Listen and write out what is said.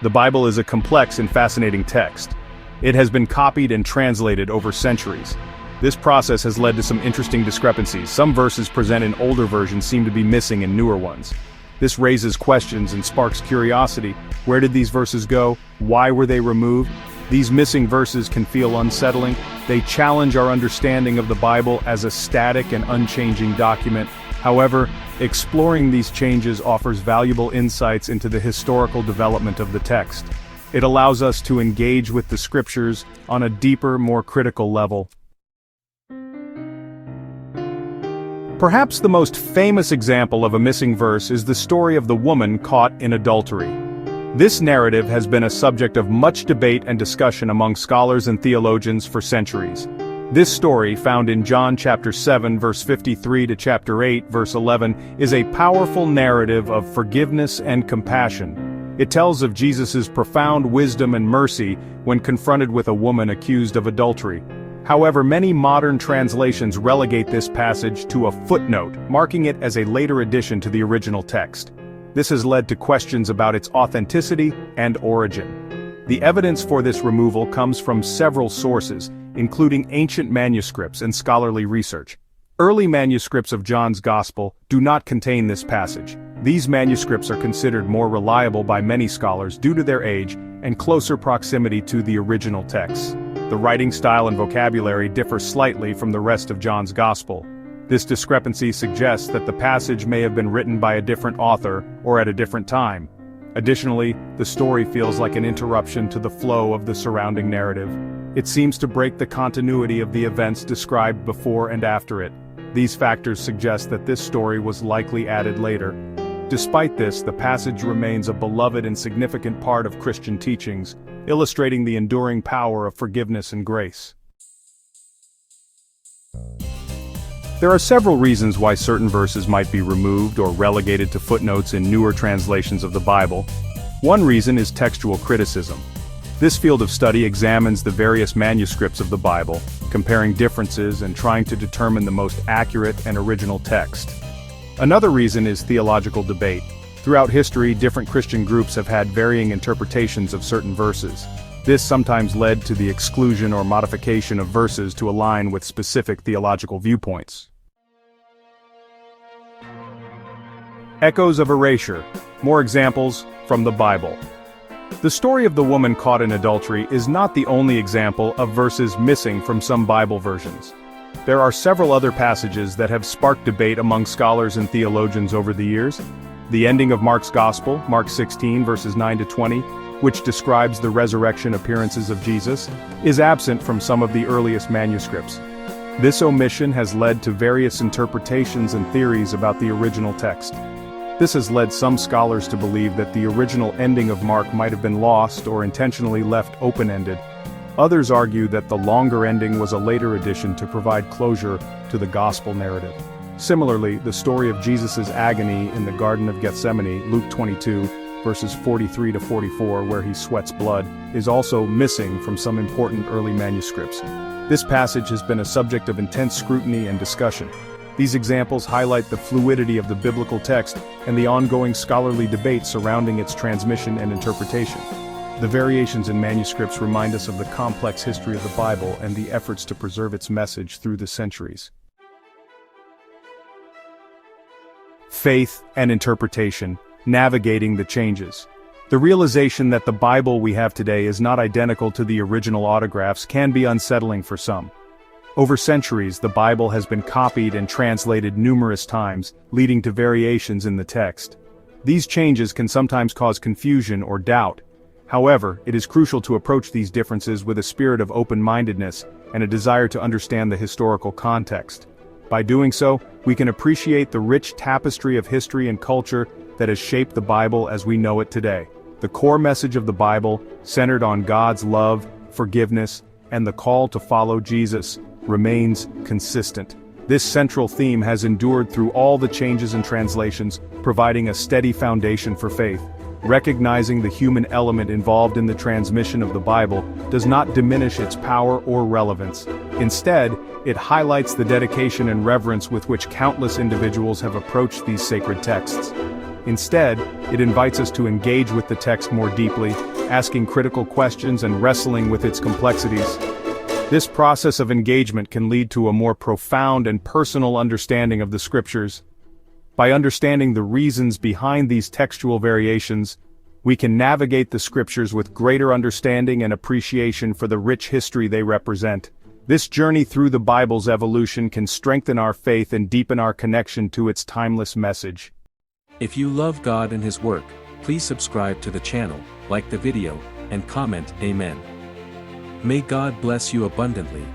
The Bible is a complex and fascinating text. It has been copied and translated over centuries. This process has led to some interesting discrepancies. Some verses present in older versions seem to be missing in newer ones. This raises questions and sparks curiosity. Where did these verses go? Why were they removed? These missing verses can feel unsettling. They challenge our understanding of the Bible as a static and unchanging document. However, exploring these changes offers valuable insights into the historical development of the text. It allows us to engage with the scriptures on a deeper, more critical level. Perhaps the most famous example of a missing verse is the story of the woman caught in adultery. This narrative has been a subject of much debate and discussion among scholars and theologians for centuries. This story, found in John chapter 7 verse 53 to chapter 8 verse 11, is a powerful narrative of forgiveness and compassion. It tells of Jesus' profound wisdom and mercy when confronted with a woman accused of adultery. However, many modern translations relegate this passage to a footnote, marking it as a later addition to the original text. This has led to questions about its authenticity and origin. The evidence for this removal comes from several sources, including ancient manuscripts and scholarly research. Early manuscripts of John's Gospel do not contain this passage. These manuscripts are considered more reliable by many scholars due to their age and closer proximity to the original texts. The writing style and vocabulary differ slightly from the rest of John's Gospel. This discrepancy suggests that the passage may have been written by a different author or at a different time. Additionally, the story feels like an interruption to the flow of the surrounding narrative. It seems to break the continuity of the events described before and after it. These factors suggest that this story was likely added later. Despite this, the passage remains a beloved and significant part of Christian teachings, illustrating the enduring power of forgiveness and grace. There are several reasons why certain verses might be removed or relegated to footnotes in newer translations of the Bible. One reason is textual criticism. This field of study examines the various manuscripts of the Bible, comparing differences and trying to determine the most accurate and original text. Another reason is theological debate. Throughout history, different Christian groups have had varying interpretations of certain verses. This sometimes led to the exclusion or modification of verses to align with specific theological viewpoints. Echoes of erasure. More examples from the Bible. The story of the woman caught in adultery is not the only example of verses missing from some Bible versions. There are several other passages that have sparked debate among scholars and theologians over the years. The ending of Mark's Gospel, Mark 16 verses 9 to 20, which describes the resurrection appearances of Jesus, is absent from some of the earliest manuscripts. This omission has led to various interpretations and theories about the original text. This has led some scholars to believe that the original ending of Mark might have been lost or intentionally left open-ended. Others argue that the longer ending was a later addition to provide closure to the gospel narrative. Similarly, the story of Jesus' agony in the Garden of Gethsemane, Luke 22, verses 43 to 44, where he sweats blood, is also missing from some important early manuscripts. This passage has been a subject of intense scrutiny and discussion. These examples highlight the fluidity of the biblical text and the ongoing scholarly debate surrounding its transmission and interpretation. The variations in manuscripts remind us of the complex history of the Bible and the efforts to preserve its message through the centuries. Faith and interpretation, navigating the changes. The realization that the Bible we have today is not identical to the original autographs can be unsettling for some. Over centuries, the Bible has been copied and translated numerous times, leading to variations in the text. These changes can sometimes cause confusion or doubt. However, it is crucial to approach these differences with a spirit of open-mindedness and a desire to understand the historical context. By doing so, we can appreciate the rich tapestry of history and culture that has shaped the Bible as we know it today. The core message of the Bible, centered on God's love, forgiveness, and the call to follow Jesus, remains consistent. This central theme has endured through all the changes and translations, providing a steady foundation for faith. Recognizing the human element involved in the transmission of the Bible does not diminish its power or relevance. Instead, it highlights the dedication and reverence with which countless individuals have approached these sacred texts. Instead, it invites us to engage with the text more deeply, asking critical questions and wrestling with its complexities. This process of engagement can lead to a more profound and personal understanding of the scriptures. By understanding the reasons behind these textual variations, we can navigate the scriptures with greater understanding and appreciation for the rich history they represent. This journey through the Bible's evolution can strengthen our faith and deepen our connection to its timeless message. If you love God and His work, please subscribe to the channel, like the video, and comment Amen. May God bless you abundantly.